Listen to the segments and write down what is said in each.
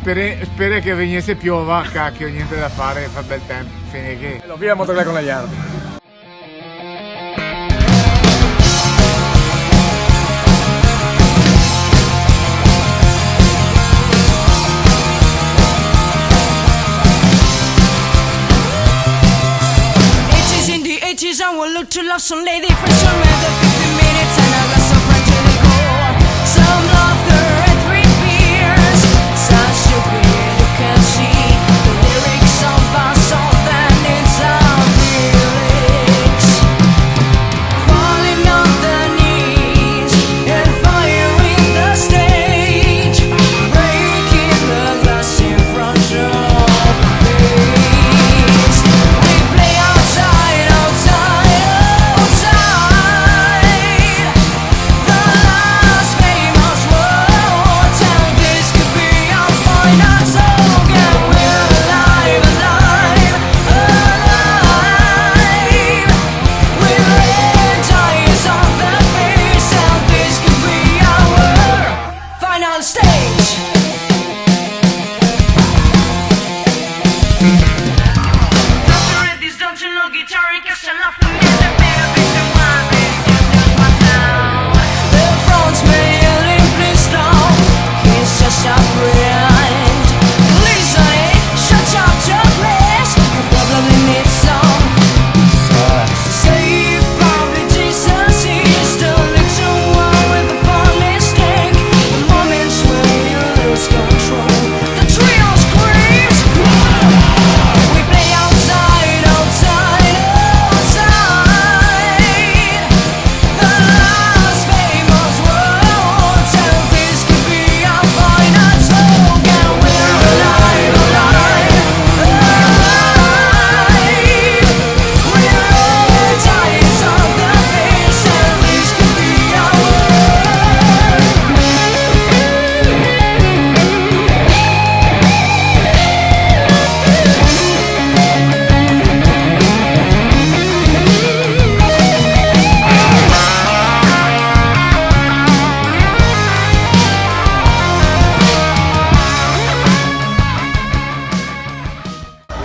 spero che venisse piova, cacchio, niente da fare, fa bel tempo, fine che... Lo via Motoclub Conegliano. I will look to love some lady for some other 15 minutes and a glass of French liqueur. Some laughter and 3 beers. Such stupid you can see the lyrics of our song and it's our lyrics. Falling on the knees and firing the stage, breaking the glass in front of the face. We play outside, outside.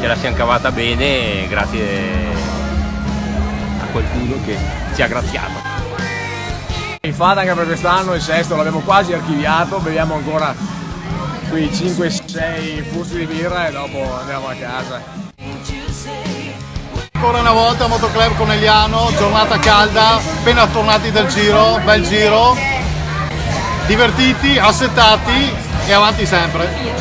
Ce la siamo cavata bene grazie a qualcuno che ci ha graziato. Infatti anche per quest'anno il sesto l'abbiamo quasi archiviato, beviamo ancora quei 5-6 fusti di birra e dopo andiamo a casa. Ancora una volta Motoclub Conegliano, giornata calda, appena tornati dal giro, bel giro, divertiti, assettati e avanti sempre.